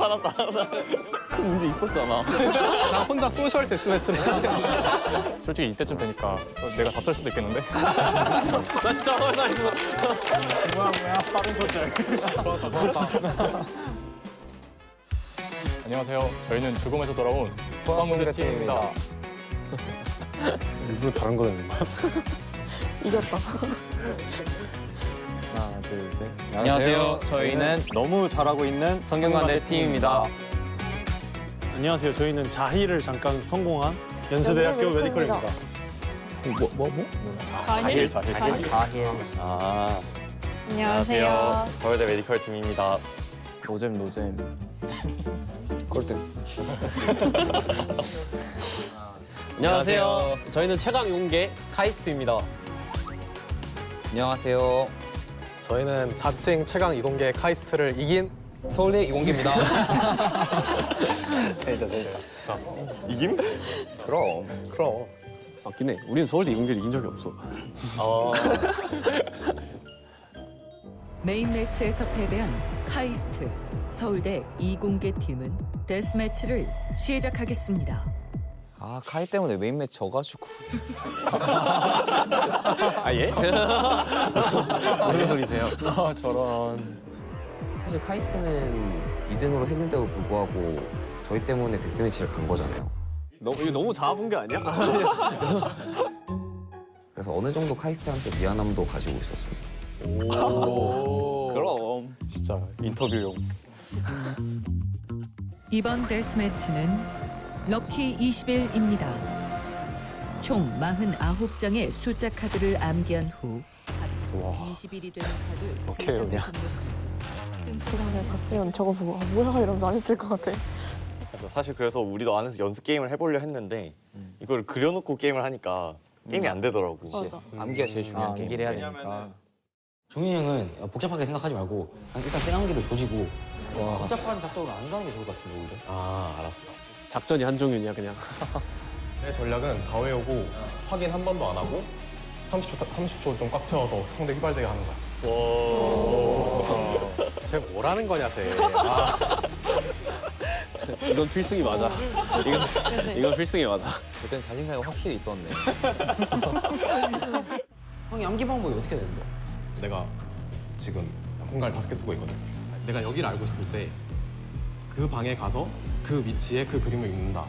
화났다. 큰 문제 있었잖아. 나 혼자 소셜 데스매치를 해야 돼. 솔직히 이때쯤 되니까 내가 다 썰 수도 있겠는데? 나 진짜 화나 있어. 뭐야. 빠른 소절. 좋았다. 안녕하세요. 저희는 죽음에서 돌아온 포항문제 팀입니다. 일부러 다른 거 되는 거야? 이겼다. 하나, 둘, 셋. 안녕하세요. 저희는 너무 잘하고 있는 성균관대 팀입니다. 안녕하세요. 저희는 자희를 잠깐 성공한 연세대학교 연세대 메디컬입니다. 자힐. 자힐. 아, 안녕하세요. 서울대 메디컬 팀입니다. 노잼. 꼴등. 안녕하세요. 저희는 최강 용계 카이스트입니다. 안녕하세요. 저희는 자칭 최강 이공계 카이스트를 이긴 서울대 이공계입니다. 이김? 그럼 맞긴 해. 우리는 서울대 이공계를 이긴 적이 없어. 메인 매치에서 패배한 카이스트 서울대 이공계 팀은 데스매치를 시작하겠습니다. 아, 카이 때문에 메인 매치 져가지고. 아, 예? 무슨 소리세요? 아, 저런. 사실 카이스트는 2등으로 했는데도 불구하고 저희 때문에 데스매치를 간 거잖아요. 이거 너무 자아분개 아니야? 그래서 어느 정도 카이스트한테 미안함도 가지고 있었습니다. 그럼. 진짜 인터뷰용. 이번 데스매치는 럭키 21입니다. 총 49장의 숫자 카드를 암기한 후 20일이 되는 카드 3장을 그냥 봤으면 저거 보고 뭐야 이러면서 안 했을 것 같아. 그래서 우리도 안에서 연습 게임을 해보려 했는데 이걸 그려놓고 게임을 하니까 게임이 안 되더라고. 맞아. 암기가 제일 중요한 게임. 암기를 해야 되니까. 종현이 형은 복잡하게 생각하지 말고 그냥 일단 쌩암기로 조지고 복잡한 작전으로 안 가는 게 좋을 것 같은데 오히려. 아, 알았어. 작전이 한종윤이야 그냥. 내 전략은 다 외우고 확인 한 번도 안 하고 30초 좀 꽉 채워서 상대 휘발되게 하는 거야. 쟤 뭐라는 거냐 쟤. 이건 필승이 맞아. 이건 필승이 맞아. 그때는 자신감이 확실히 있었네. 형이 암기 방법이 어떻게 되는데? 내가 지금 공간을 5개 쓰고 있거든. 내가 여기를 알고 싶을 때 그 방에 가서 그 위치에 그 그림을 읽는다로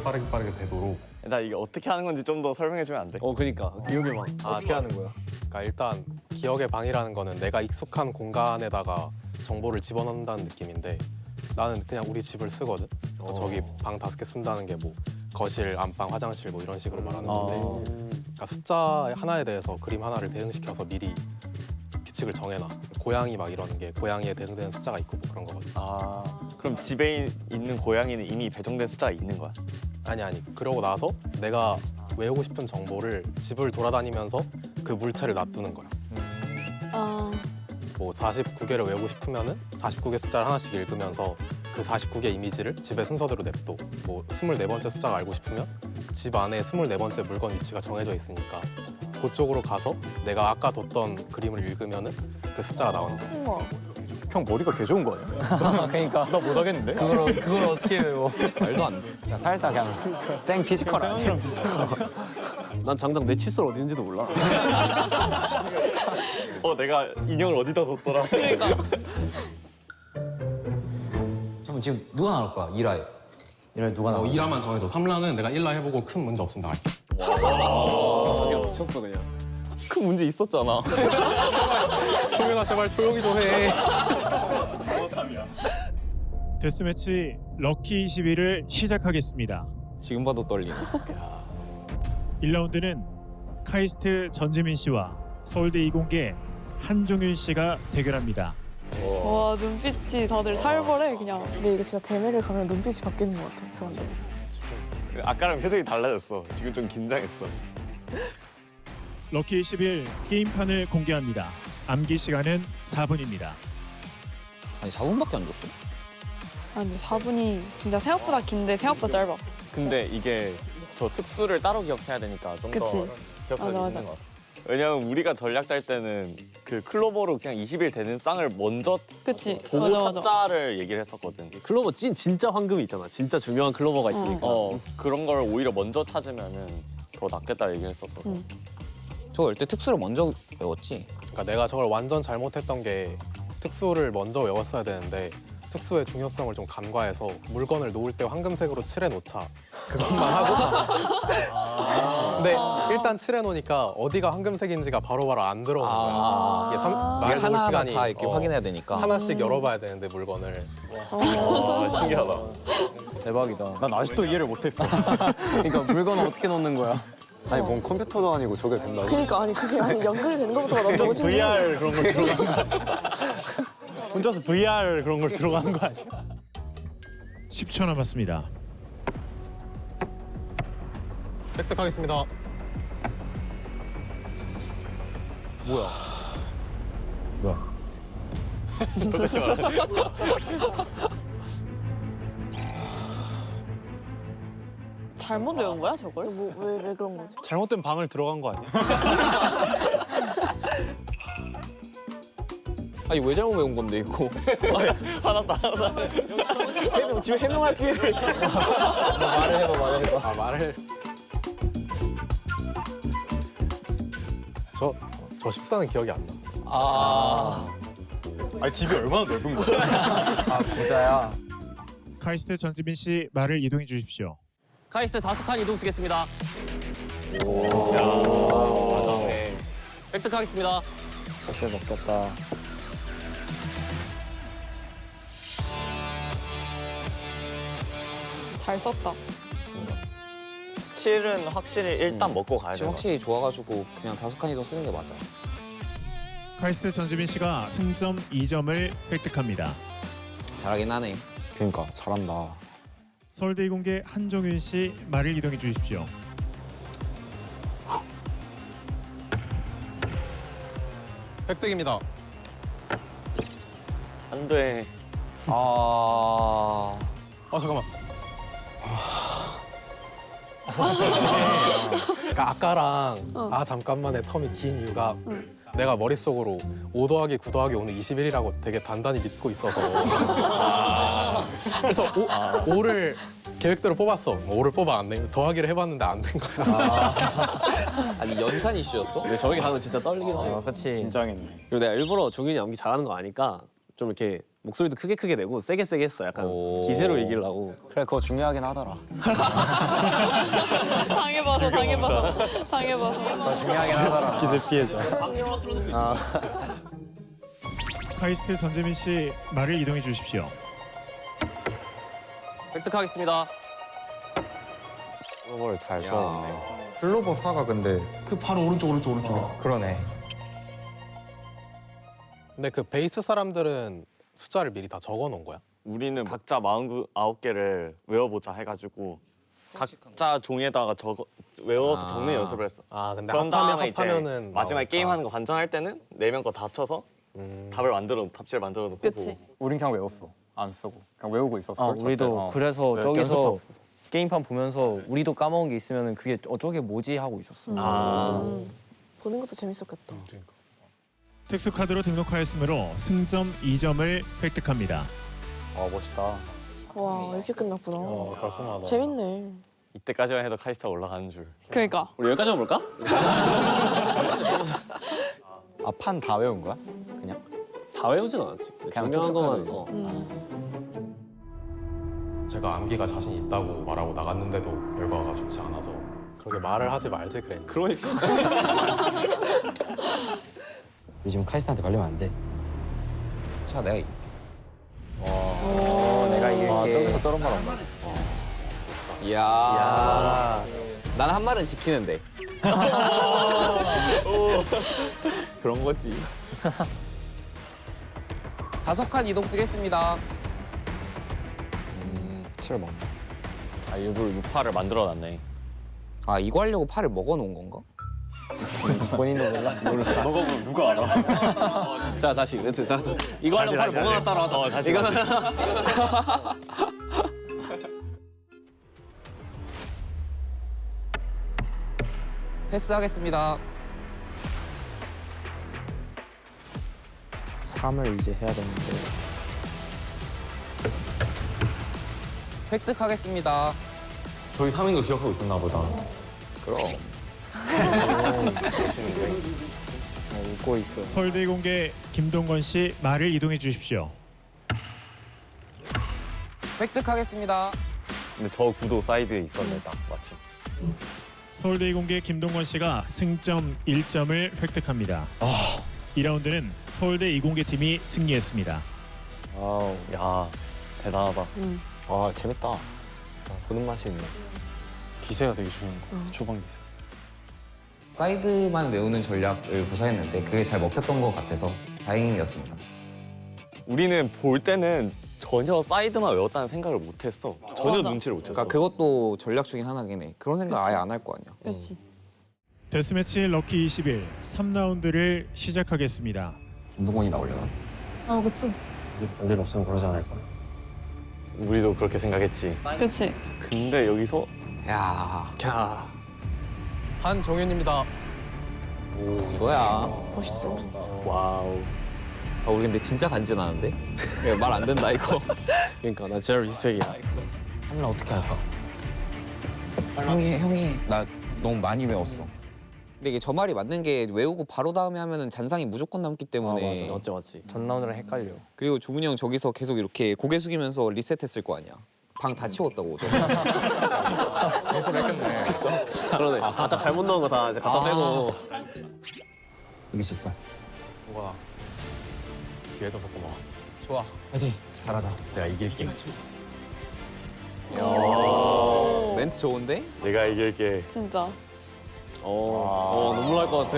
빠르게 되도록. 나 이게 어떻게 하는 건지 좀 더 설명해주면 안 돼? 그니까. 기억의 방. 어떻게 하는 거야? 그러니까 일단 기억의 방이라는 거는 내가 익숙한 공간에다가 정보를 집어넣는다는 느낌인데 나는 그냥 우리 집을 쓰거든. 그래서 저기 방 5개 쓴다는 게 뭐 거실, 안방, 화장실 뭐 이런 식으로 말하는 건데 그러니까 숫자 하나에 대해서 그림 하나를 대응시켜서 미리 규칙을 정해놔. 고양이 막 이러는 게 고양이에 대응되는 숫자가 있고 뭐 그런 거거든. 아, 그럼 집에 있는 고양이는 이미 배정된 숫자가 있는 거야? 아니 그러고 나서 내가 외우고 싶은 정보를 집을 돌아다니면서 그 물체를 놔두는 거야. 아, 뭐 49개를 외우고 싶으면은 49개 숫자를 하나씩 읽으면서 그 49개 이미지를 집의 순서대로 냅둬. 뭐 24번째 숫자가 알고 싶으면 집 안에 24번째 물건 위치가 정해져 있으니까 그쪽으로 가서 내가 아까 뒀던 그림을 읽으면은 그 숫자가 나오는 거야. 우와. 형 머리가 개 좋은 거 아니야? 그러니까. 나 못하겠는데? 그걸 어떻게 외워? 말도 안 돼. 그냥 살살 그냥 생 피지컬 아니야. 난 장당 내 칫솔 어디 있는지도 몰라. 내가 인형을 어디다 뒀더라. 잠깐 지금 누가 나올 거야? 1화에. 이래 누가 나와? 1화만 정해줘. 3라는 내가 1화 해보고 큰 문제 없으면 나갈게. 자기가 미쳤어 그냥. 큰 문제 있었잖아. 종현아 제발 조용히 좀 해. 데스매치 럭키 21을 시작하겠습니다. 지금 봐도 떨리네. 1라운드는 카이스트 전지민 씨와 서울대 이공계 한종윤 씨가 대결합니다. 와, 눈빛이 다들 살벌해 그냥. 근데 이게 진짜 대회를 가면 눈빛이 바뀌는 것 같아. 서가지고. 아까랑 표정이 달라졌어. 지금 좀 긴장했어. 럭키 21 게임판을 공개합니다. 암기 시간은 4분입니다. 아니 4분밖에 안 줬어? 아, 근데 4분이 진짜 생각보다 긴데 생각보다 짧아. 근데 이게 저 특수를 따로 기억해야 되니까 좀 더 그치. 기억하기 맞아, 힘든 맞아. 것 같아. 왜냐면 우리가 전략 짤 때는 그 클로버로 그냥 20일 되는 쌍을 먼저 그치. 보고 맞아, 맞아. 찾자를 얘기를 했었거든. 클로버 진짜 황금이 있잖아. 진짜 중요한 클로버가 있으니까. 그런 걸 오히려 먼저 찾으면은 더 낫겠다 얘기를 했었어. 저 열 때 특수를 먼저 외웠지. 그러니까 내가 저걸 완전 잘못했던 게 특수를 먼저 외웠어야 되는데 특수의 중요성을 좀 간과해서 물건을 놓을 때 황금색으로 칠해 놓자 그것만 하고 근데 일단 칠해 놓으니까 어디가 황금색인지가 바로바로 안 들어오는 거야. 이게 말 놓을 시간이 다 이렇게 확인해야 되니까. 하나씩 열어봐야 되는데 물건을 와 신기하다. 대박이다. 난 아직도 이해를 못했어. 그러니까 물건을 어떻게 놓는 거야? 아니 뭔 컴퓨터도 아니고 저게 된다고? 그러니까 아니 그게 아니 연결이 되는 것부터가 너무 혼자서 신기해. VR 그런 걸 들어가는 거 아니야? 혼자서 VR 그런 걸 들어가는 거 아니야? 10초 남았습니다. 획득하겠습니다. 도대체 말해. 잘못 외운 거야 저걸? 왜 그런 거지? 잘못된 방을 들어간 거 아니야? 아니 왜 잘못 외운 건데 이거? 화났다. 지금 해명할 기회를. 말을 해봐. 아 말을 저 14는 기억이 안 나. 아니 집이 얼마나 넓은 거야? 아 부자야. 카이스트 전지민 씨 말을 이동해 주십시오. 카이스트 5칸 이동 쓰겠습니다. 획득하겠습니다. 사실 먹겠다. 잘 썼다. 7은 확실히 일단 먹고 가야 돼. 지금 확실히 좋아가지고 그냥 5칸 이동 쓰는 게 맞아. 카이스트 전지민 씨가 승점 2점을 획득합니다. 잘하긴 하네. 그러니까 잘한다. 서울대 이공계 한종윤 씨 말을 이동해 주십시오. 획득입니다. 안 돼. 아. 잠깐만. 그러니까 아까랑 잠깐만의 텀이 긴 이유가 내가 머릿속으로 5 더하기 9 더하기 5는 21이라고 되게 단단히 믿고 있어서 그래서 5를 계획대로 뽑았어. 5를 뽑아왔네. 더하기를 해봤는데 안 된 거야. 아니 연산 이슈였어? 근데 저기 가면 진짜 떨리긴 해. 그렇지. 긴장했네. 그리고 내가 일부러 종윤이 연기 잘하는 거 아니까 좀 이렇게 목소리도 크게 내고 세게 했어. 약간 기세로 이기려고. 그래 그거 중요하긴 하더라. 당해봐서. 중요하긴 하더라. 기세 피해자. 카이스트 전지민 씨 말을 이동해 주십시오. 획득하겠습니다. 클로버를 잘 써왔네. 클로버 4가 근데 그 바로 오른쪽. 그러네. 근데 그 베이스 사람들은 숫자를 미리 다 적어 놓은 거야? 우리는 각자 49개를 외워보자 해가지고 각자 종이에다가 외워서 적는 연습을 했어. 근데 그런 다음에 이제 합하면은 마지막에 나오니까. 게임하는 거 관전할 때는 4명 거 다 합쳐서 답지를 만들어 놓고 그치. 보고. 우린 그냥 외웠어. 안 쓰고 그냥 외우고 있었어. 우리도 그래서 네, 저기서 게임판 보면서 우리도 까먹은 게 있으면 그게 저게 뭐지 하고 있었어. 보는 것도 재밌었겠다. 특수 카드로 등록하였으므로 승점 2점을 획득합니다. 멋있다. 와 이렇게 끝났구나. 깔끔하다. 재밌네. 이때까지만 해도 카이스트가 올라가는 줄. 그러니까. 우리 여기까지 한번 볼까? 판 다 외운 거야? 그냥? 다 외우진 않았지. 그냥 중요한 것만. 특수카드. 제가 암기가 자신 있다고 말하고 나갔는데도 결과가 좋지 않아서 그렇게 말을 하지 말지 그랬는데. 그러니까. 우리 지금 카이스트한테 걸리면 안 돼. 자 내가 이길게. 내가 이길게. 저기서 저런 말 한 말. 이야. 난 한 말은 지키는데. 그런 거지. 5칸 이동 쓰겠습니다. 7 먹네. 일부러 6파를 만들어 놨네. 아 이거 하려고 팔을 먹어놓은 건가? 본인도 몰라. 너가 보면 누가 알아? 자 다시. 자, 이거 하려고 팔을 먹어놨다로 하자. 다시. 패스하겠습니다. 3을 이제 해야 되는데. 획득하겠습니다. 저희 3인 거 기억하고 있었나 보다. 그럼. 웃고 있어. 서울대 공개 김동건 씨 말을 이동해 주십시오. 획득하겠습니다. 근데 저 구도 사이드에 있었네, 딱 마침. 서울대 공개 김동건 씨가 승점 1점을 획득합니다. 2라운드는 서울대 이공계 팀이 승리했습니다. 와우. 야, 대단하다. 와 재밌다. 보는 맛이 있네. 기세가 되게 중요한 거. 초반 기세. 사이드만 외우는 전략을 구사했는데 그게 잘 먹혔던 것 같아서 다행이었습니다. 우리는 볼 때는 전혀 사이드만 외웠다는 생각을 못했어. 전혀 눈치를 못 챘어. 그러니까 그것도 전략 중에 하나긴 해. 그런 생각 아예 안 할 거 아니야. 그렇지. 데스매치 럭키 21 3라운드를 시작하겠습니다. 김동건이 나오려나? 그치. 별일 없으면 그러지 않을까. 우리도 그렇게 생각했지. 그치. 근데 여기서 야 한정현입니다. 이거야. 멋있어. 와우. 아 우리 근데 진짜 간지나는데? 말 안 된다 이거. 그러니까 나 진짜 리스펙이야. 하면 어떻게 할까? 형이 나 너무 많이 외웠어. 근데 이게 저 말이 맞는 게 외우고 바로 다음에 하면은 잔상이 무조건 남기 때문에. 맞지 맞지. 전 라운드랑 헷갈려. 그리고 조문이 형 저기서 계속 이렇게 고개 숙이면서 리셋했을 거 아니야. 방 다 치웠다고 저. 그러네. 아까 잘못 넣은 거 다 이제 갖다 빼고. 이길 수 있어. 뭐가 위에둬서 고마워. 좋아. 화이팅. 잘하자. 내가 이길게. 멘트 좋은데? 내가 이길게. 진짜. 눈물 날 것 같아.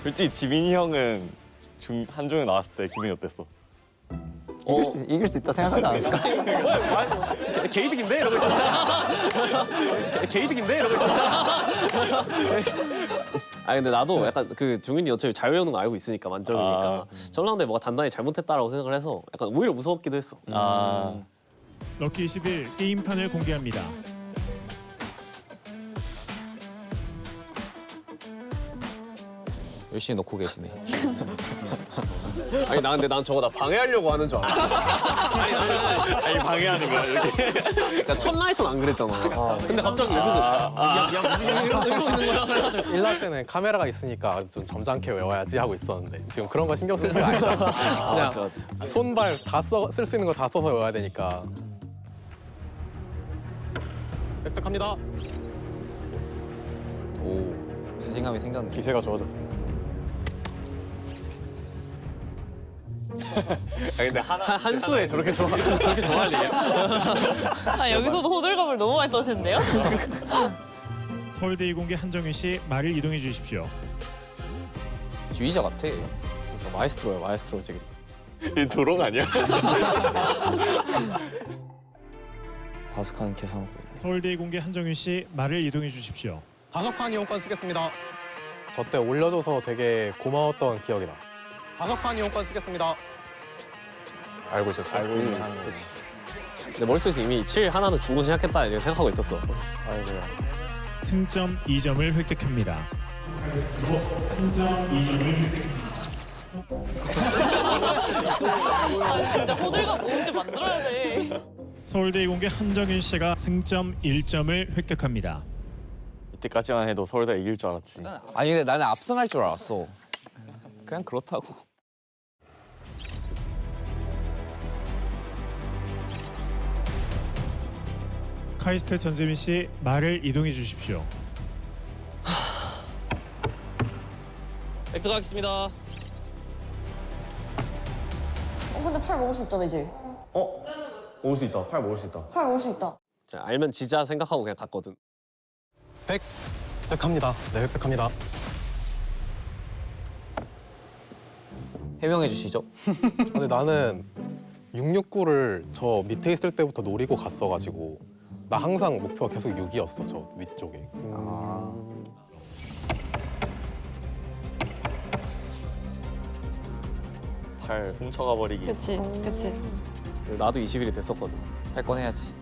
솔직히 지민이 형은 한중에 나왔을 때 기분이 어땠어? 이길 수 있다 생각하지 않았을까? 게이득인데 이러고 있었잖아. 게이득인데 이러고 있었잖아. 아 근데 나도 약간 그 중인이 어차피 잘 외우는 거 알고 있으니까 만점이니까 전라운드에 뭐가 단단히 잘못했다라고 생각을 해서 약간 오히려 무서웠기도 했어. 럭키 21 게임판을 공개합니다. 열심히 넣고 계시네. 아니 나 근데 난 저거 나 방해하려고 하는 줄 알았어. 아니 방해하는 거야 이렇게. 그러니까 첫 라이선 안 그랬잖아. 근데 갑자기 여기서 야 이러고 있는 거야. 1라 때는 카메라가 있으니까 좀 점잖게 외워야지 하고 있었는데 지금 그런 거 신경 쓸 게 아니잖아. 그냥 맞지, 맞지. 손발 다 쓸 수 있는 거 다 써서 외워야 되니까. 획득합니다. 오 자신감이 생겼네. 기세가 좋아졌어. 근데 한 수에 저렇게 좋아할 일이야? 아, 여기서도 호들갑을 너무 많이 떠시는데요? 서울대 이공계 한정현 씨 말을 이동해 주십시오. 지휘자 같아. 그러니까 마에스트로야 마에스트로 지금. 이 조롱 아니야? 다섯 칸 계산하고. 서울대 이공계 한정현 씨 말을 이동해 주십시오. 5칸 이용권 쓰겠습니다. 저 때 올려줘서 되게 고마웠던 기억이다. 5칸 이용권 쓰겠습니다. 알고 있었어. 알고 있는 그치. 내 머릿속에서 이미 7 하나는 주고 시작했다 이렇게 생각하고 있었어. 아이고야. 승점 2점을 획득합니다. 승점 2점을 아, 진짜 호들갑 뭔지 만들어야 돼. 서울대 이공계 한정현 씨가 승점 1점을 획득합니다. 이때까지만 해도 서울대 이길 줄 알았지. 아니 근데 나는 압승할 줄 알았어. 그냥 그렇다고. 카이스트 전재민 씨 말을 이동해 주십시오. 획득하겠습니다. 근데 팔 먹을 수 있잖아, 이제. 먹을 수 있다. 팔 먹을 수 있다. 팔 먹을 수 있다. 자, 알면 지자 생각하고 그냥 갔거든. 획득합니다. 네, 획득합니다. 해명해 주시죠. 근데 나는 669를 저 밑에 있을 때부터 노리고 갔어가지고 나 항상 목표가 계속 6이었어, 저 위쪽에. 팔 훔쳐가 버리기. 그치, 그치. 나도 20일이 됐었거든. 할 건 해야지.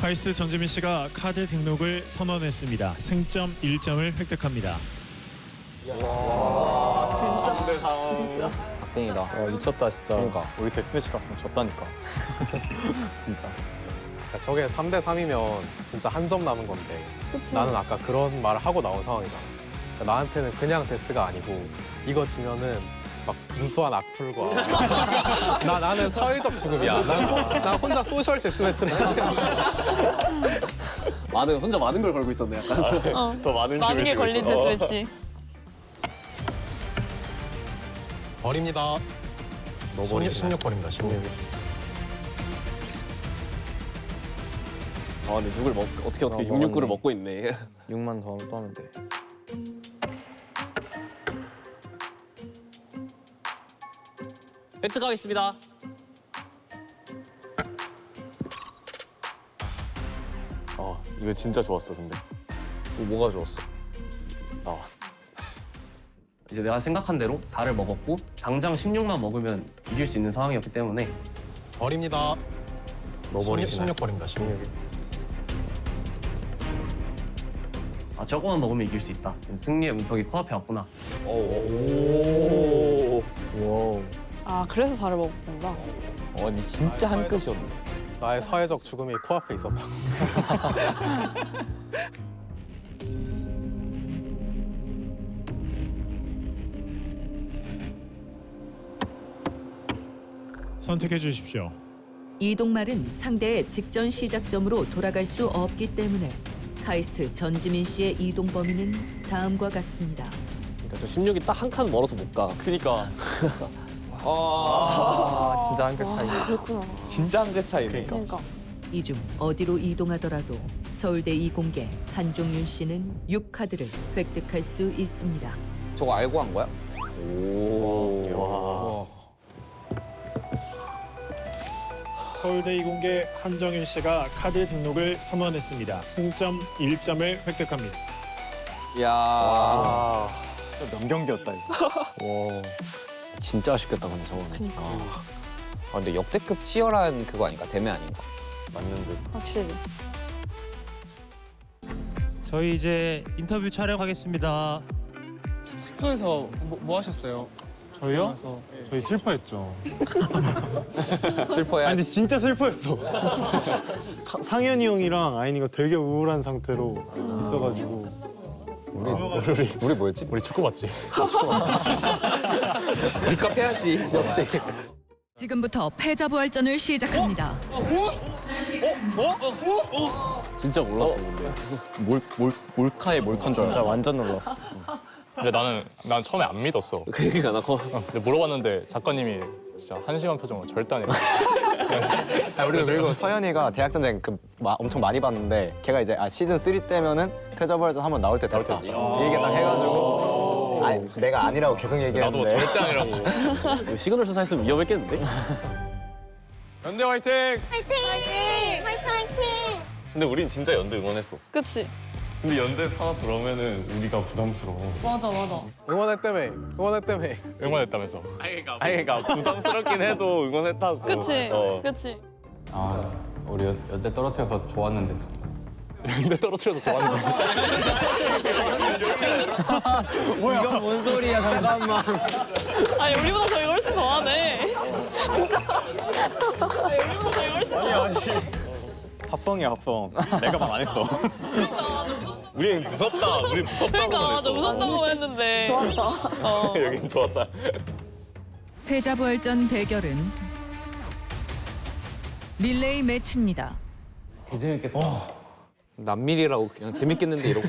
카이스트 전재민 씨가 카드 등록을 선언했습니다. 승점 1점을 획득합니다. 박빙이다. 미쳤다 진짜. 그러니까. 우리 데스매치 갔으면 졌다니까. 진짜. 그러니까 저게 3대 3이면 진짜 한 점 남은 건데 그치? 나는 아까 그런 말을 하고 나온 상황이잖아. 그러니까 나한테는 그냥 데스가 아니고 이거 지면은 막 무수한 악플과 나는 사회적 죽음이야. 난 혼자 소셜 데스매치를 해야 돼. 혼자 많은 걸 걸고 있었네 약간. 더 많은 많은 게 집을 걸린 지고 있어. 데스매치. 버립니다. 16 버립니다. 16. 아 근데 누굴 어떻게 아, 669를 먹었네. 먹고 있네. 6만 더 또 하면 돼. 획득 가겠습니다. 이거 진짜 좋았어 근데. 뭐가 좋았어? 이제 내가 생각한 대로 4를 먹었고 당장 16만 먹으면 이길 수 있는 상황이었기 때문에 버립니다. 버리시나요? 16 버립니다. 16. 아 저거만 먹으면 이길 수 있다. 승리의 문턱이 코앞에 왔구나. 아 그래서 4를 먹었구나. 아니 진짜 한 끗이었네. 나의 사회적 죽음이 코앞에 있었다고. 선택해 주십시오. 이동말은 상대의 직전 시작점으로 돌아갈 수 없기 때문에 카이스트 전지민 씨의 이동 범위는 다음과 같습니다. 그러니까 저 16이 딱 한 칸 멀어서 못 가. 그니까. 아 진짜 한 끗 차이. 그렇구나. 진짜 한 끗 차이. 그러니까. 이 중 어디로 이동하더라도 서울대 이공계 한종윤 씨는 6카드를 획득할 수 있습니다. 저거 알고 한 거야? 서울대 이공계 한정윤 씨가 카드 등록을 선언했습니다. 승점 1점을 획득합니다. 야. 명경기였다 이거. 와. 진짜 아쉽겠다 근데 저거는. 그니까. 아 근데 역대급 치열한 그거 아닌가? 대회 아닌가? 맞는 듯. 확실히. 저희 이제 인터뷰 촬영하겠습니다. 숙소에서 뭐 하셨어요? 저희요? 저희 슬퍼했죠. 슬퍼해야지. 근데 진짜 슬퍼했어. 상현이 형이랑 아이니가 되게 우울한 상태로 있어가지고. 우리 뭐였지? 우리 축구 봤지? 니값 해야지. 역시. 지금부터 패자부활전을 시작합니다. 진짜 몰랐어 근데. 몰카에 몰카인 줄 진짜 알았어. 완전 놀랐어. 근데 난 처음에 안 믿었어. 그러니까 나 근데 물어봤는데 작가님이 진짜 한심한 표정으로 절대 아니라. 우리도 그리고 서현이가 대학전쟁 엄청 많이 봤는데 걔가 이제 시즌 3 때면은 패자부활전 한번 나올 때 됐다 이 얘기 딱 해가지고 내가 아니라고 계속 얘기했는데 나도 절대 아니라고. 시그널 수사했으면 위험했겠는데? 연대 화이팅! 근데 우린 진짜 연대 응원했어. 그치? 근데 연대 사나 그러면은 우리가 부담스러워. 맞아. 응원했다며. 응원했다면서. 아니 그러니까 부담스럽긴 해도 응원했다고. 그치? 그치? 우리 연대 떨어뜨려서 좋았는데 근데 떨어뜨려서 좋았는데. 이건 뭔 소리야 잠깐만. 아니 우리보다 저희 훨씬 더하네. 진짜. 아니 우리보다 저희 훨씬 더하네. 합성이야 합성. 내가 말 안 했어. 우리 무섭다. 우리 무섭다고 그러니까 했어. 저 무섭다고 했는데. 좋았다. 여긴 좋았다. 패자부활전 대결은 릴레이 매치입니다. 남밀이라고 그냥 재밌겠는데 이러고.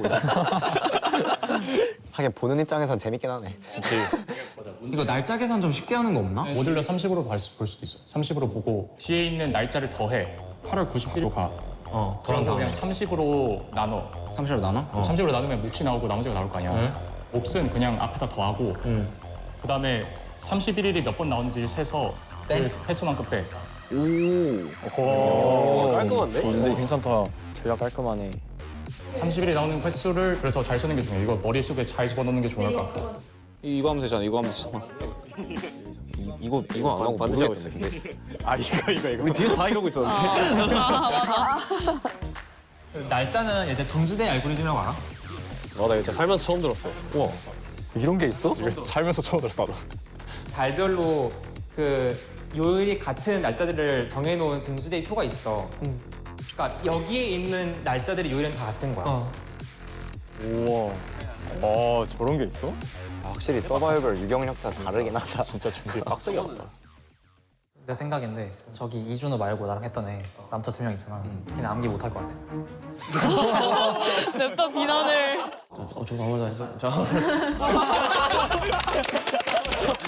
하긴 보는 입장에선 재밌긴 하네. 이거 날짜 계산 좀 쉽게 하는 거 없나? 모듈러 30으로 볼 수도 있어. 30으로 보고 뒤에 있는 날짜를 더해. 8월 91로 가. 그런 거 그냥 30으로 나눠. 30으로 나눠? 30으로 나누면 몫이 나오고 나머지가 나올 거 아니야. 몫은 그냥 앞에다 더하고 그다음에 31일이 몇 번 나오는지 세서 그 횟수만큼 빼. 깔끔한데? 근데 괜찮다. 전략 깔끔하네. 31일이 나오는 횟수를 그래서 잘 쓰는 게 중요해. 이거 머릿속에 잘 집어넣는 게 중요할 것 같고. 이거 하면 되잖아. 이거 하면 되잖아. 이거 안 하고 반드시 하고 있어. 모르겠네. 이거. 우리 뒤에서 다 이러고 있었는데. 날짜는 예전 동주대 알고리즘이라고 알아? 나 이거 진짜 살면서 처음 들었어. 우와. 이런 게 있어? 그래서 살면서 처음 들었어 나도. 달별로 그 요일이 같은 날짜들을 정해놓은 등수대의 표가 있어. 그러니까 여기에 있는 날짜들의 요일은 다 같은 거야. 우와. 저런 게 있어? 확실히 서바이벌 유경력자 다르긴 하다. 진짜 준비 빡세게 하다. 내 생각인데 저기 이준호 말고 나랑 했던 애 남자 2명 있잖아. 걔는 암기 못할 것 같아. 냅다 비난을. 저 아무 말도 안 했어.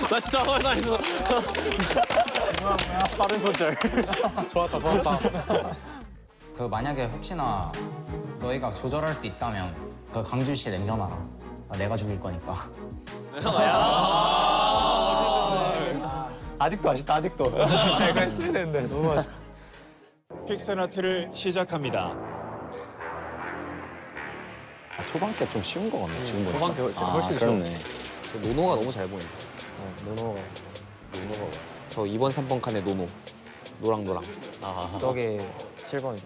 나 진짜 아무 말도 안 했어. 빠른 손절. 좋았다. 그 만약에 혹시나 너희가 조절할 수 있다면 그 강준 씨 남겨놔라. 내가 죽일 거니까. 아직도 아쉽다, 아직도. 내가 했어야 되는데. 너무 아쉽다. 픽셀 아트를 시작합니다. 초반 게 좀 쉬운 거 같네, 지금 보니까. 초반 게 훨씬 쉬워. 그렇네. 노노가 너무 잘 보인다. 노노가. 저 2번, 3번 칸에 노노. 노랑. 저게 7번이죠.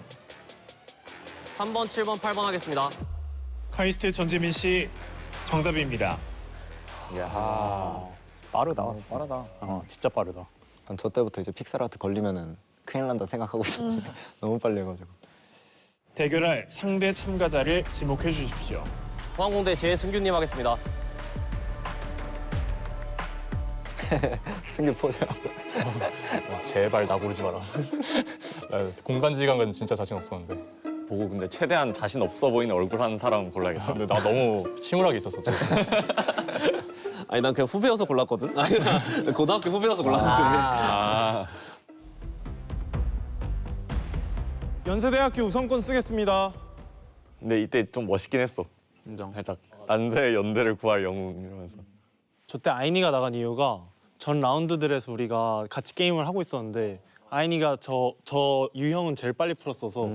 3번, 7번, 8번 하겠습니다. 카이스트 전지민 씨 정답입니다. 이야. 빠르다. 진짜 빠르다. 난 저 때부터 이제 픽셀 아트 걸리면은 큰일 난다 생각하고 있었지. 너무 빨리 해가지고. 대결할 상대 참가자를 지목해 주십시오. 포항공대 재승규님 하겠습니다. 승규 포즈. 제발 나 고르지 마라. 나 공간지각은 진짜 자신 없었는데. 보고 근데 최대한 자신 없어 보이는 얼굴 하는 사람 골라야겠다. 근데 나 너무 침울하게 있었어. 아니 난 그냥 후배여서 골랐거든. 아니 나 고등학교 후배여서 골랐는데. 연세대학교 우선권 쓰겠습니다. 근데 이때 좀 멋있긴 했어. 인정. 살짝 난세 연대를 구할 영웅 이러면서. 저 때 아이니가 나간 이유가 전 라운드들에서 우리가 같이 게임을 하고 있었는데 아이니가 저 유형은 제일 빨리 풀었어서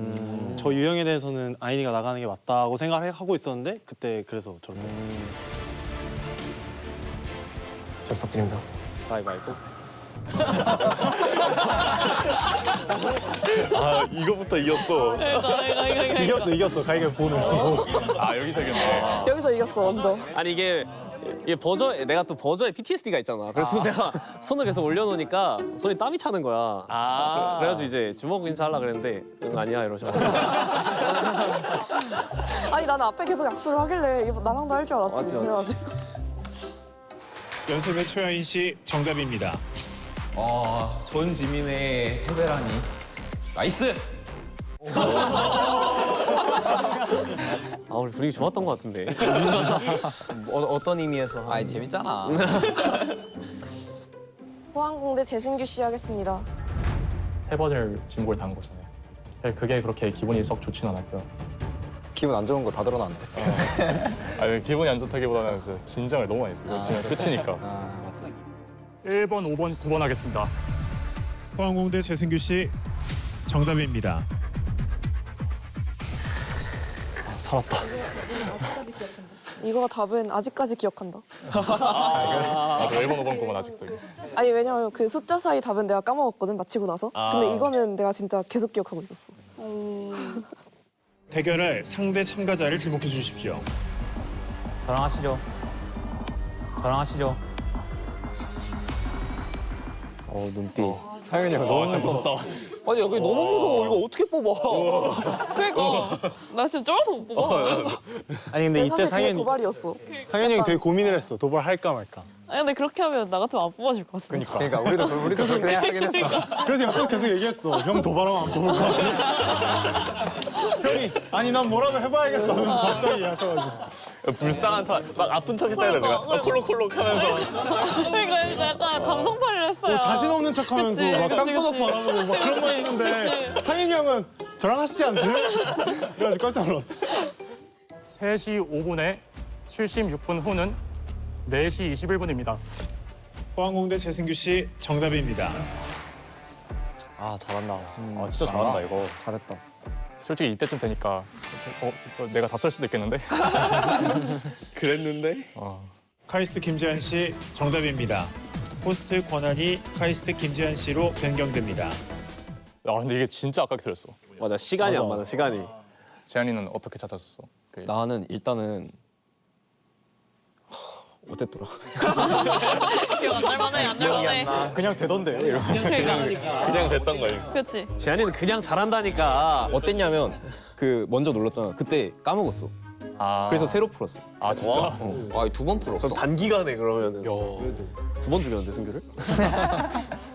저 유형에 대해서는 아이니가 나가는 게 맞다고 생각하고 있었는데 그때 그래서 저렇게 잘 부탁드립니다. 가위바위보. 이거부터 이겼어. 이겼어. 가이가 보냈어. 여기서 이겼네. 여기서 이겼어 완전. 아니 이게 버저 내가 또 버저에 PTSD가 있잖아. 그래서 내가 손을 계속 올려놓으니까 손이 땀이 차는 거야. 그래가지고 이제 주먹 인사하려고 그랬는데 응 아니야 이러셔. 아니 나는 앞에 계속 약수를 하길래 이거 나랑도 할 줄 알았지. 맞지. 그래가지고. 연세대 최하인 씨 정답입니다. 전지민의 테베라니. 나이스. 우리 분위기 좋았던 것 같은데. 어떤 의미에서? 아이 재밌잖아. 포항공대 재승규 씨 하겠습니다. 3번을 진고를 당한 거잖아요. 그게 그렇게 기분이 썩 좋지는 않았고요. 기분 안 좋은 거 다 드러났네. 기분이 안 좋다기보다는 진짜 긴장을 너무 많이 했어요. 지금 끝이니까. 맞다. 1번, 5번, 9번 하겠습니다. 포항공대 재승규 씨 정답입니다. 살았다. 이거 답은 아직까지 기억한다. 나도 1번, 5번, 9번 아직도. 아니 왜냐면 그 숫자 사이 답은 내가 까먹었거든 맞히고 나서. 근데 이거는 내가 진짜 계속 기억하고 있었어. 대결할 상대 참가자를 지목해 주십시오. 저랑 하시죠. 눈빛. 상현이 형 너무 무섭다. 아니 여기 너무 무서워. 이거 어떻게 뽑아? 그러니까 나 진짜 쫄아서 못 뽑아. 아니 근데 이때 사실 그게 상현이 도발이었어. 상현이 형이 되게 고민을 했어. 도발 할까 말까. 아니 근데 그렇게 하면 나 같으면 안 뽑아줄 것 같아. 그러니까 우리도 그렇게 생각하긴 했어. 그래서 옆에서 계속 얘기했어. 형 도발하면 안 뽑을 것 같아. 형이 아니 난 뭐라도 해봐야겠어 하면서 갑자기 하셔가지고. 불쌍한 척, 막 아픈 척 했어야 돼 내가. 콜록콜록 하면서. 그러니까 약간 감성팔이를 했어요. 자신 없는 척하면서 그치, 막 그치, 땅바닥 그치. 바라보고 막 그런 거 했는데 상현이 형은 저랑 하시지 않으세요? 그래가지고 깜짝 놀랐어. 3시 5분에 76분 후는 4시 21분입니다. 포항공대 재승규 씨 정답입니다. 잘한다. 진짜 잘한다 이거. 잘했다. 솔직히 이때쯤 되니까 내가 다 쓸 수도 있겠는데? 그랬는데? 카이스트 김재한 씨 정답입니다. 호스트 권한이 카이스트 김재한 씨로 변경됩니다. 근데 이게 진짜 아깝게 들렸어. 맞아 시간이 안 맞아 시간이. 재한이는 어떻게 찾았었어? 나는 일단은 어땠더라? 기억 안 날만해, 안 날만해. 그냥 되던데요, 이러면. 그냥 됐던 거예요. 그렇지. 재한이는 그냥 잘한다니까. 어땠냐면 그 먼저 눌렀잖아. 그때 까먹었어. 그래서 새로 풀었어. 아 진짜? 아, 2번 풀었어. 그럼 단기간에 그러면은 두 번 주겠는데 승규를?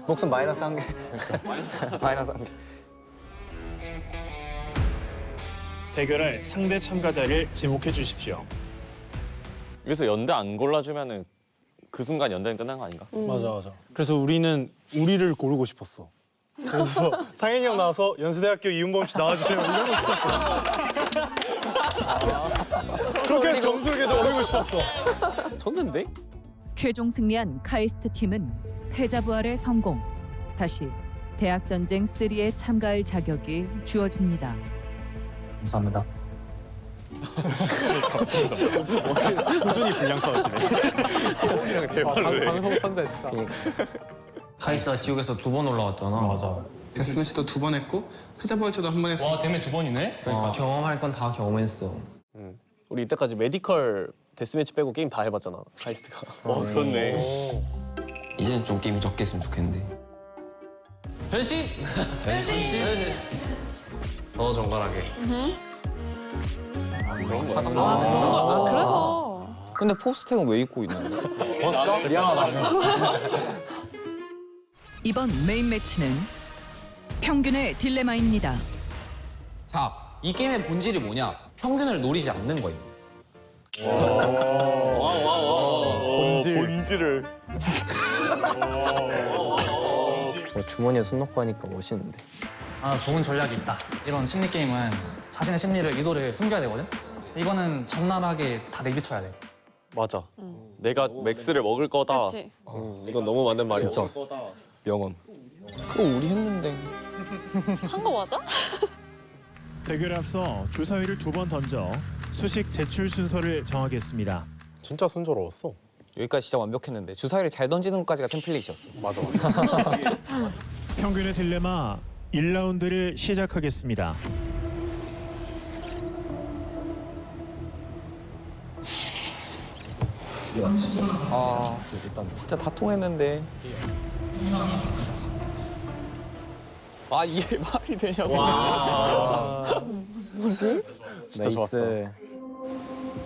목숨 마이너스 한 개. 마이너스 한 개. 대결할 상대 참가자를 지목해 주십시오. 여기서 연대 안 골라주면은 그 순간 연대는 끝난 거 아닌가? 맞아. 그래서 우리는 우리를 고르고 싶었어. 그래서 상현이 형 나와서 연세대학교 이윤범 씨 나와주세요 이러고 싶었어. 그렇게 해서 점수를 계속 올리고 싶었어. 천재인데? 최종 승리한 카이스트 팀은 패자 부활의 성공. 다시 대학 전쟁 3에 참가할 자격이 주어집니다. 감사합니다. 꾸준히 분량 써주시네. 방송 선재 진짜. 카이스트가 지옥에서 2번 올라왔잖아. 맞아. 데스매치도 2번 했고 패자부활제도 한 번 했어. 와, 대면 2번이네? 그러니까 경험할 건 다 경험했어. 우리 이때까지 메디컬 데스매치 빼고 게임 다 해봤잖아. 카이스트가. 그렇네. 이제는 좀 게임이 적게 했으면 좋겠는데. 변신! 더 정갈하게. 그래서. 근데 포스텍은 왜 입고 있는 거야? 벗을까? 미안하다. 이번 메인 매치는 평균의 딜레마입니다. 자, 이 게임의 본질이 뭐냐? 평균을 노리지 않는 거예요. 본질을. 주머니에 손 넣고 하니까 멋있는데. 아, 좋은 전략이 있다. 이런 심리 게임은 자신의 심리를, 의도를 숨겨야 되거든? 이거는 적나라하게 다 내비쳐야 돼. 맞아. 내가 맥스를 먹을 거다. 그렇지. 이건 너무 맞는 말이야. 진짜. 명언. 그거 우리 했는데. 한 거 맞아? 대결에 앞서 주사위를 2번 던져 수식 제출 순서를 정하겠습니다. 진짜 순조로웠어. 여기까지 진짜 완벽했는데 주사위를 잘 던지는 것까지가 템플릿이었어. 맞아. 평균의 딜레마 1라운드를 시작하겠습니다. 아, 진짜 다 통했는데. 아, 이게 말이 되냐고. 뭐지? 진짜 좋았어.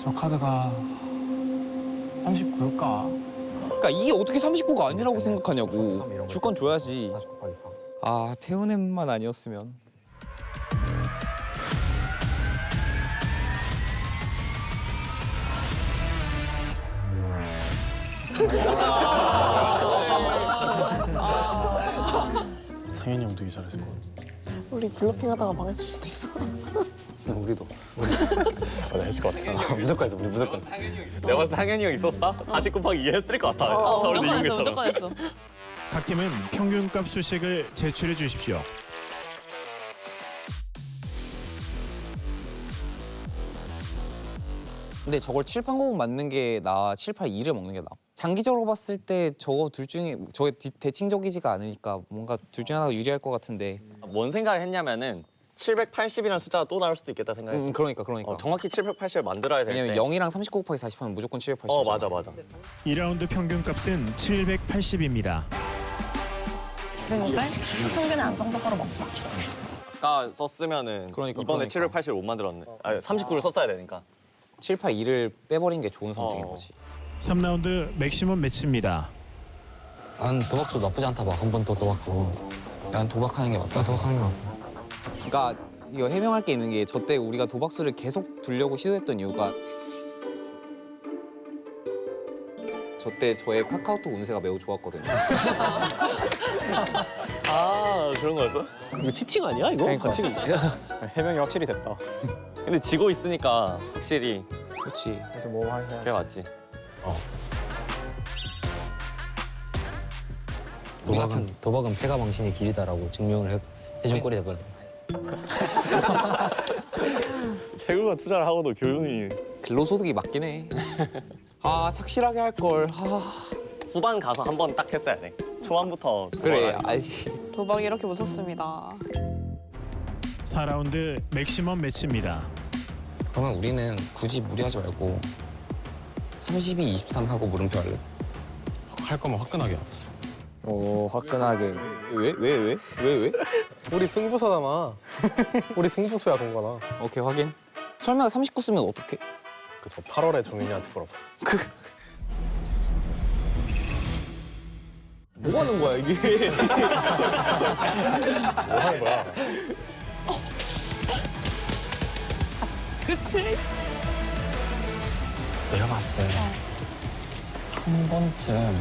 저 카드가 39일까? 그러니까 이게 어떻게 39가 아니라고 생각하냐고. 줄 건 줘야지. 아, 태훈엠만 아니었으면. 상현이 형 되게 잘했을 것 같아. 우리 블러핑 하다가 망했을 수도 있어. 우리도. 맞아, 했을 것 같아. 무조건 했어. 우리 무조건 했어. 내가 봤을 때 상현이 형 있었다? 40 곱하기 2 했을 것 같아. 서울대 무조건 했어, 이용해처럼. 무조건 했어. 각 팀은 평균값 수식을 제출해 주십시오. 근데 저걸 780 맞는 게 나아, 782를 먹는 게 나아. 장기적으로 봤을 때 저거 둘 중에 저게 대칭적이지가 않으니까 뭔가 둘 중에 하나가 유리할 것 같은데. 뭔 생각을 했냐면은 780이라는 숫자가 또 나올 수도 있겠다 생각했어. 그러니까. 정확히 780을 만들어야 될 때. 왜냐면 0이랑 39 곱하기 40하면 무조건 780. 맞아. 2라운드 평균값은 780입니다. 그러니까 평균을 안정적으로 먹자. 아까 썼으면은 이번에 780을 못 만들었네. 아니, 39를 썼어야 되니까. 782를 빼버린 게 좋은 선택인 거지. 3라운드 맥시멈 매치입니다. 난 도박도 나쁘지 않다 봐. 한 번 더 도박하고. 난 도박하는 게 맞다. 도박하는 게 맞다. 그러니까 이거 해명할 게 있는 게 저때 우리가 도박수를 계속 두려고 시도했던 이유가 저때 저의 카카오톡 운세가 매우 좋았거든요. 아, 그런 거였어? 이거 치팅 아니야 이거? 그러니까. 해명이 확실히 됐다. 근데 지고 있으니까 확실히 그렇지. 그래서 뭐 해야지. 그게 맞지. 도박은 패가 망신의 길이다라고 증명을 해준 꼴이 되거든. 재구가 투자를 하고도 교육이 근로소득이 맞긴 해. 아, 착실하게 할 걸. 후반 가서 한 번 딱 했어야 돼. 초반부터 그래. 도박이 이렇게 무섭습니다. 4라운드 맥시멈 매치입니다. 그러면 우리는 굳이 무리하지 말고 32, 23 하고 물음표 할래? 할 거면 화끈하게 하자. 오 화끈하게. 왜? 우리 승부사잖아. 우리 승부수야 동건아. 오케이 확인. 설마 39 쓰면 어떡해? 그저 8월에 종현이한테 물어봐. 뭐 하는 거야 이게? 뭐 하는 거야? 그치? 내가 봤을 때 한 번쯤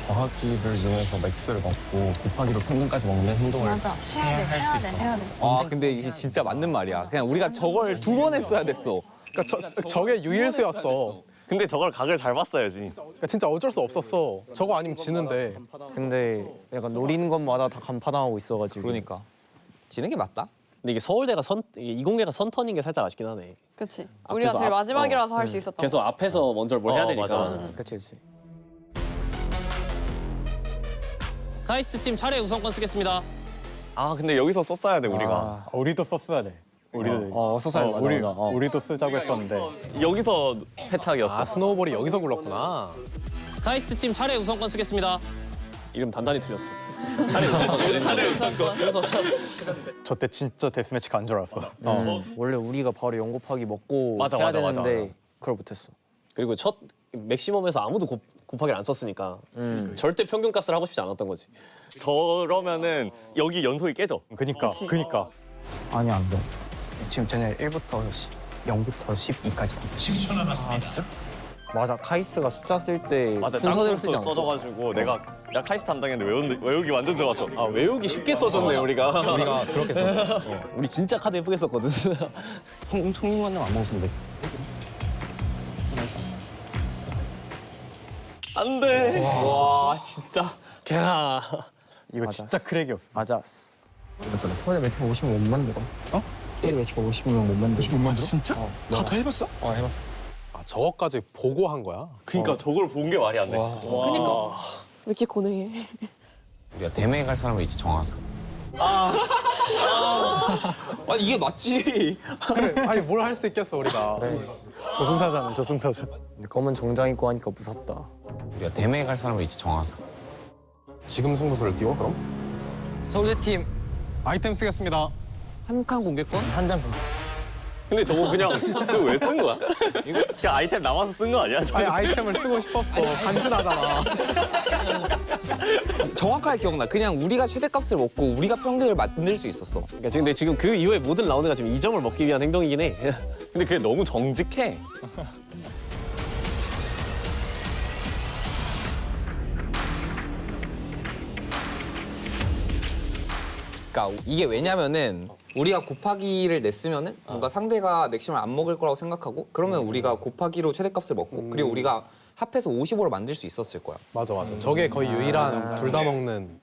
더하기를 이용해서 맥스를 먹고 곱하기로 평균까지 먹는 행동을 해야 할 수 있어. 아 근데 이게 진짜 맞는 말이야. 그냥 우리가 저걸 2번 했어야 됐어. 그러니까 저게 유일수였어. 근데 저걸 각을 잘 봤어야지. 그러니까 진짜 어쩔 수 없었어. 저거 아니면 지는데. 근데 약간 노리는 것마다 다 간파당하고 있어가지고. 그러니까 지는 게 맞다. 근데 이게 서울대가 이공계가 선턴인 게 살짝 아쉽긴 하네. 그치. 우리가 앞에서 제일 앞- 마지막이라서 할 수 있었던 계속 거지. 앞에서 먼저 뭘 해야 되니까. 맞아. 그치. 카이스트 팀 차례 우선권 쓰겠습니다. 아 근데 여기서 썼어야 돼 우리가. 우리도 썼어야 돼. 우리도. 소설 맞아. 우리도 쓰자고 했었는데. 여기서 패착이었어. 아 스노우볼이 여기서 굴렀구나. 카이스트 팀 차례 우선권 쓰겠습니다. 이름 단단히 틀렸어. 차례 우선권. 차례 우선권. 순서. 저때 진짜 데스매치 간 줄 알았어. 원래 우리가 바로 0 곱하기 먹고 맞아, 해야 맞아, 맞아, 되는데 그걸 못했어. 그리고 첫 맥시멈에서 아무도 곱하기를 안 썼으니까 절대 평균값을 하고 싶지 않았던 거지. 저러면은 여기 연속이 깨져. 그니까. 아니 안 돼. 지금 쟤네 1부터 0부터 12까지 다 10초 남았습니다. 진짜? 맞아. 카이스트가 숫자 쓸 때 맞아 순서대로 쓰지 짱구도 않았어. 써져가지고 내가 카이스트 담당했는데 외우기 완전 좋았어. 아 외우기 쉽게 써줬네 우리가. 우리가 그렇게 썼어. 우리 진짜 카드 예쁘게 썼거든. 성인관념 안 먹었는데. 안돼. 와 진짜. 야. 이거 진짜 크랙이었어. 맞아. 서울에 매트가 50명 못 만들어. 서울에 매트가 50명 못 만들어. 못 만들어? 진짜? 다 해봤어? 해봤어. 아 저거까지 보고 한 거야? 그러니까 저걸 본 게 말이 안 돼. 그니까. 왜 이렇게 고뇌해? 우리가 대매에 갈 사람을 이제 정하자. 아니 이게 맞지. 그래. 아니 뭘 할 수 있겠어 우리가. 저승사자는 저승사자. 근데 검은 정장 입고 하니까 무섭다. 우리가 대매에 갈 사람을 이제 정하자. 지금 승부수를 띄워 그럼? 서울대 팀 아이템 쓰겠습니다. 한 칸 공개권? 한 장. 근데 저거 그냥 그거 왜 쓴 거야? 이거 그냥 아이템 남아서 쓴 거 아니야? 아니 아이템을 쓰고 싶었어. 간지나잖아. 정확하게 기억나. 그냥 우리가 최대값을 먹고 우리가 평균을 만들 수 있었어. 그러니까 근데 지금 그 이후에 모든 라운드가 지금 2점을 먹기 위한 행동이긴 해. 근데 그게 너무 정직해. 그러니까 이게 왜냐면은 우리가 곱하기를 냈으면은 뭔가 상대가 맥심을 안 먹을 거라고 생각하고 그러면 우리가 곱하기로 최대값을 먹고 그리고 우리가 합해서 55로 만들 수 있었을 거야. 맞아. 저게 거의 유일한 둘 다 먹는.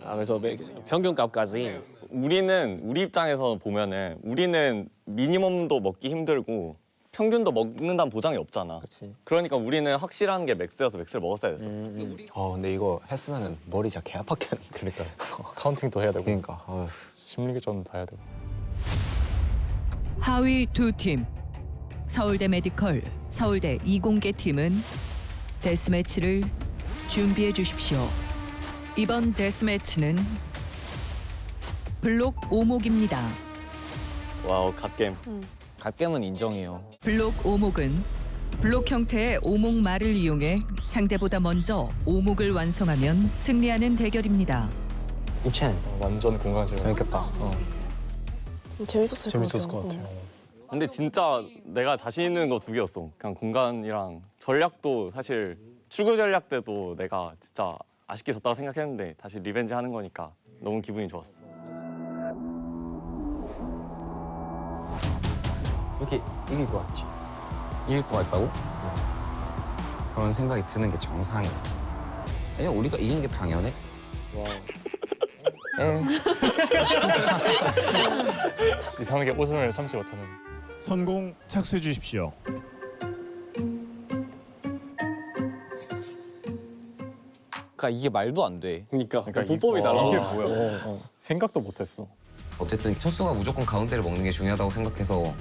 아 그래서 평균값까지. 우리는 우리 입장에서 보면은 우리는 미니멈도 먹기 힘들고 평균도 먹는다는 보장이 없잖아. 그러니까 우리는 확실한 게 맥스여서 맥스를 먹었어야 됐어. 근데 이거 했으면은 머리 진짜 개 아팠겠는데. 그러니까 카운팅도 해야 되고 그러니까. 심리교전도 해야 되고. 하위 두 팀. 서울대 메디컬, 서울대 이공계 팀은 데스매치를 준비해 주십시오. 이번 데스매치는 블록 오목입니다. 와우 갓겜. 갓겜은 인정해요. 블록 오목은 블록 형태의 오목 말을 이용해 상대보다 먼저 오목을 완성하면 승리하는 대결입니다. 임첸. 완전 공감실. 재밌겠다. 재밌었을 것 같아요. 근데 진짜 내가 자신 있는 거 2개였어. 그냥 공간이랑 전략도 사실 출구 전략 때도 내가 진짜 아쉽게 졌다고 생각했는데 다시 리벤지 하는 거니까 너무 기분이 좋았어. 이렇게 이길 것 같지? 이길 것 같다고? 그런 생각이 드는 게 정상이야. 왜냐면 우리가 이기는 게 당연해. 이상하게 웃음을 참지 못하는. 선공 착수해 주십시오. 그러니까 이게 말도 안 돼. 그러니까 보법이 달라. 이게 뭐야? 생각도 못했어. 어쨌든 첫 수가 무조건 가운데를 먹는 게 중요하다고 생각해서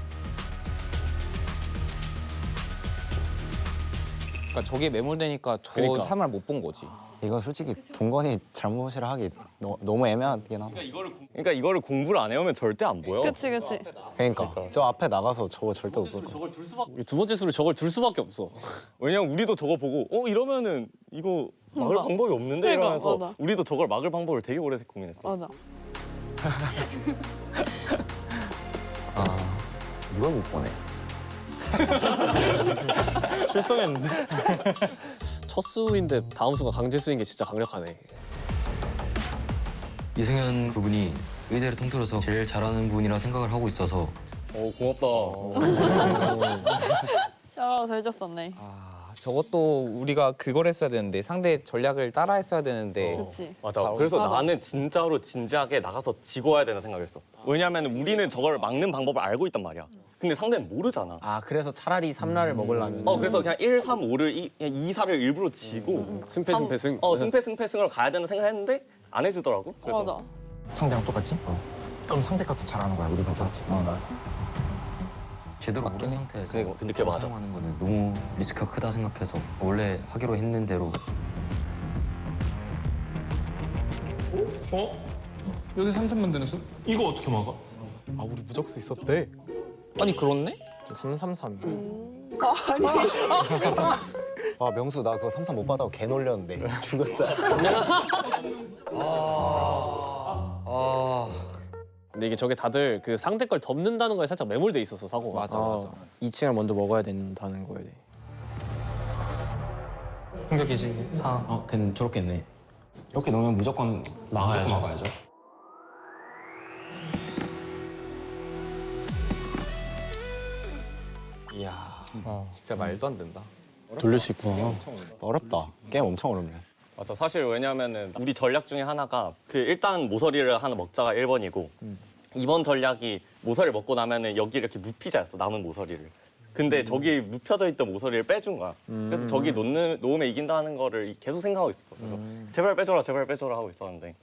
그러니까 저게 매몰되니까 저 그러니까. 3을 못 본 거지. 이건 솔직히 동건이 잘못이라 하기 너무 애매하긴 하다. 그러니까 이거를 공부를 안 해오면 절대 안 보여. 그치 그치. 그러니까 저 앞에 나가서 저거 절대 못 볼 거야. 두 번째 수를 저걸 둘 수밖에 없어. 왜냐면 우리도 저거 보고 이러면은 이거 막을 맞아. 방법이 없는데 그러니까, 이러면서 맞아. 우리도 저걸 막을 방법을 되게 오래 고민했어. 맞아. 이걸 못 보네. 실성했는데. 첫 수인데 다음 수가 강제수인 게 진짜 강력하네. 이승현 그분이 의대를 통틀어서 제일 잘하는 분이라 생각을 하고 있어서 고맙다. 샤워도 해줬었네. 저것도 우리가 그걸 했어야 되는데 상대 전략을 따라 했어야 되는데. 그렇지. 맞아. 그래서 맞아. 나는 진짜로 진지하게 나가서 지고 와야 되는 생각했어. 왜냐면 우리는 저걸 막는 방법을 알고 있단 말이야. 근데 상대는 모르잖아. 아 그래서 차라리 3라를 먹으려면. 그래서 그냥 1, 3, 5를 2, 4를 일부러 지고 승패, 승패, 승. 승패, 승을 가야 되는 생각했는데 안 해주더라고. 그래서 맞아. 상대랑 똑같지? 그럼 상대가 더 잘하는 거야. 우리가 더. 제대로 모르는 상태에서 근데 그게 맞아. 사용하는 거는 너무 리스크가 크다 생각해서 원래 하기로 했는 대로 여기 3-3 만드는 수? 이거 어떻게 막아? 아 우리 무적수 있었대. 아니 그렇네? 3-3-3. 아 명수 나 그거 3-3 못 받아고 개 놀렸는데 죽었다. 근데 이게 저게 다들 그 상대 걸 덮는다는 거에 살짝 매몰돼 있었어 사고가. 맞아. 2층을 먼저 먹어야 된다는 거에 대해. 공격이지. 4. 걔는 저렇게 했네. 이렇게 넣으면 무조건 막아야죠. 이야 진짜 말도 안 된다. 돌릴 수 있구나. 어렵다. 게임 엄청 어렵네. 맞아. 사실 왜냐면은 우리 전략 중에 하나가 일단 모서리를 하나 먹자가 1번이고 2번 전략이 모서리를 먹고 나면은 여기 이렇게 눕히자였어. 남은 모서리를. 근데 저기 눕혀져 있던 모서리를 빼준 거야. 그래서 저기 놓으면 이긴다는 거를 계속 생각하고 있었어. 그래서 제발 빼줘라 하고 있었는데.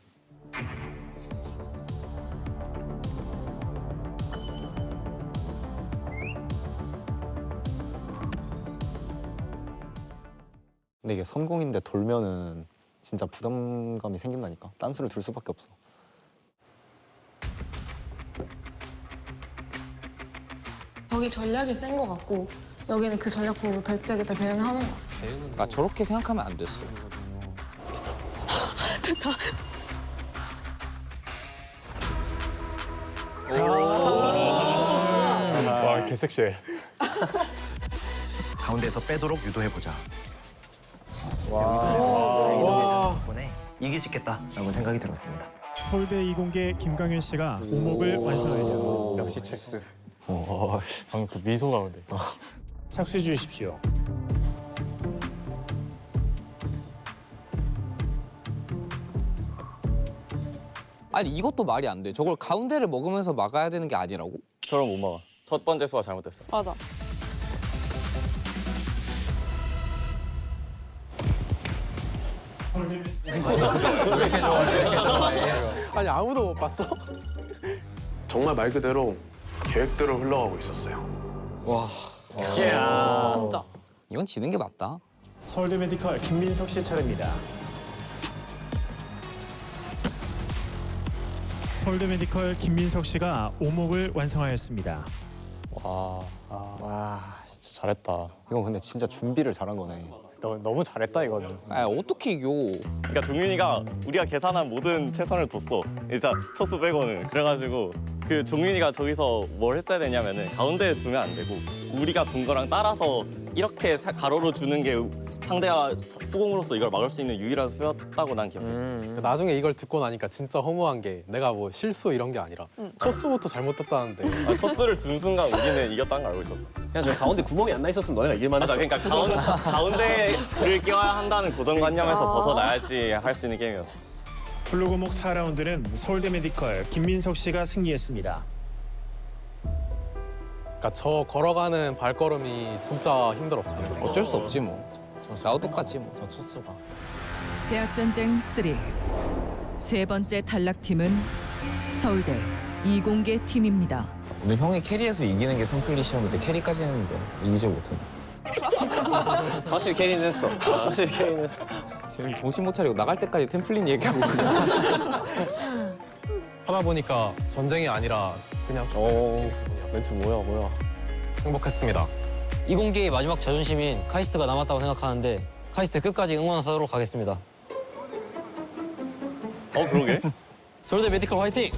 근데 이게 선공인데 돌면은 진짜 부담감이 생긴다니까. 딴수를 둘 수밖에 없어. 저기 전략이 센 거 같고 여기는 그 전략 보고 백작에다 대응하는 거야. 아 저렇게 생각하면 안 됐어. 됐다. 와 개섹시해. 가운데에서 빼도록 유도해보자. 덕분에 이길 수 있겠다라고 생각이 들었습니다. 서울대 이공계 김강현 씨가 오목을 완성하였습니다. 역시 첵스. 방금 그 미소가 근데. 착수해 주십시오. 아니 이것도 말이 안 돼. 저걸 가운데를 먹으면서 막아야 되는 게 아니라고? 저런 못 막아. 첫 번째 수가 잘못됐어. 맞아. 아니 아무도 못 봤어? 정말 말 그대로 계획대로 흘러가고 있었어요. 와. 진짜. 이건 지는 게 맞다. 서울대 메디컬 김민석 씨 차례입니다. 서울대 메디컬 김민석 씨가 오목을 완성하였습니다. 와 진짜 잘했다. 이건 근데 진짜 준비를 잘한 거네. 너무 잘했다 이거는. 아 어떻게 이겨? 그러니까 종윤이가 우리가 계산한 모든 최선을 뒀어. 진짜 초수 빼고는. 그래가지고 그 종윤이가 저기서 뭘 했어야 되냐면은 가운데에 두면 안 되고 우리가 둔 거랑 따라서 이렇게 가로로 주는 게 상대가 수공으로서 이걸 막을 수 있는 유일한 수였다고 난 기억해. 나중에 이걸 듣고 나니까 진짜 허무한 게 내가 뭐 실수 이런 게 아니라 첫 수부터 잘못했다는데. 첫 수를 둔 순간 우리는 이겼다는 걸 알고 있었어. 그냥 저 가운데 구멍이 안 나 있었으면 너네가 이길만 했어. 맞아. 그러니까 가운데를 끼워야 한다는 고정관념에서 벗어나야지 할 수 있는 게임이었어. 블로그목 4라운드는 서울대 메디컬 김민석 씨가 승리했습니다. 그러니까 저 걸어가는 발걸음이 진짜 힘들었어. 어쩔 수 없지 뭐. 나도 똑같지 뭐. 저 초수가. 대학전쟁 3. 세 번째 탈락팀은 서울대 이공계 팀입니다. 오늘 형이 캐리에서 이기는 게 평플릿이었는데 캐리까지 했는데 이기지 못했네. 확실히 케이는 했어. 확실히 케이는 했어. 지금 정신 못 차리고 나갈 때까지 템플린 얘기하고 하다 보니까 전쟁이 아니라 그냥 멘트 뭐야. 행복했습니다. 이공계의 마지막 자존심인 카이스트가 남았다고 생각하는데 카이스트 끝까지 응원하도록 하겠습니다. 그러게. 서울대 메디컬 화이팅!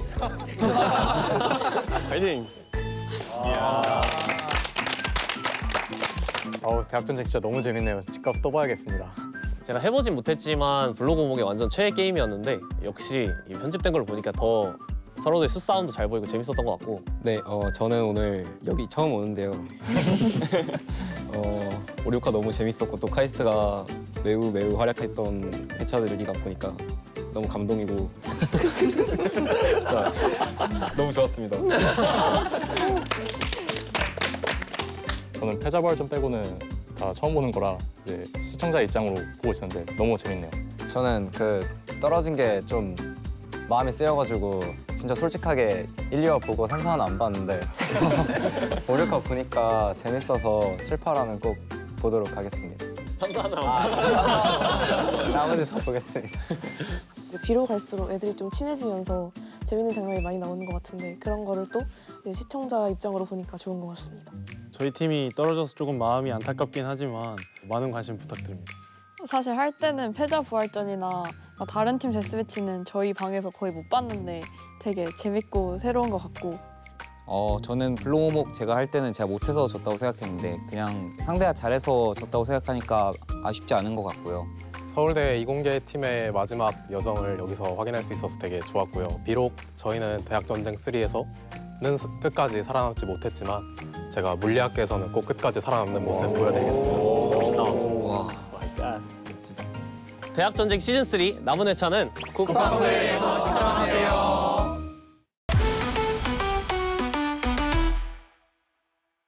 파이팅. 대학 전쟁 진짜 너무 재밌네요. 집 가서 또 봐야겠습니다. 제가 해보진 못했지만 블로그 오목의 완전 최애 게임이었는데 역시 이 편집된 걸 보니까 더 서로의 수싸움도 잘 보이고 재밌었던 것 같고. 네, 저는 오늘 여기 처음 오는데요. 오리오카 너무 재밌었고 또 카이스트가 매우 활약했던 회차들이다 보니까 너무 감동이고 진짜 너무 좋았습니다. 저는 패자부활전 빼고는 다 처음 보는 거라 이제 시청자 입장으로 보고 있었는데 너무 재밌네요. 저는 그 떨어진 게 좀 마음이 쓰여가지고 진짜 솔직하게 1, 2화 보고 3, 4화는 안 봤는데 오류카 보니까 재밌어서 7, 8화는 꼭 보도록 하겠습니다. 감사하잖아. 나머지 다 보겠습니다. 뒤로 갈수록 애들이 좀 친해지면서 재밌는 장면이 많이 나오는 것 같은데 그런 거를 또 시청자 입장으로 보니까 좋은 것 같습니다. 저희 팀이 떨어져서 조금 마음이 안타깝긴 하지만 많은 관심 부탁드립니다. 사실 할 때는 패자부활전이나 다른 팀 데스매치는 저희 방에서 거의 못 봤는데 되게 재밌고 새로운 것 같고 저는 블록오목 제가 할 때는 제가 못해서 졌다고 생각했는데 그냥 상대가 잘해서 졌다고 생각하니까 아쉽지 않은 것 같고요. 서울대 이공계 팀의 마지막 여정을 여기서 확인할 수 있어서 되게 좋았고요. 비록 저희는 대학전쟁 3에서는 끝까지 살아남지 못했지만 제가 물리학계에서는 꼭 끝까지 살아남는 모습 보여드리겠습니다. 대학 전쟁 시즌 3 남은 회차는 쿠팡플레이에서 시청하세요.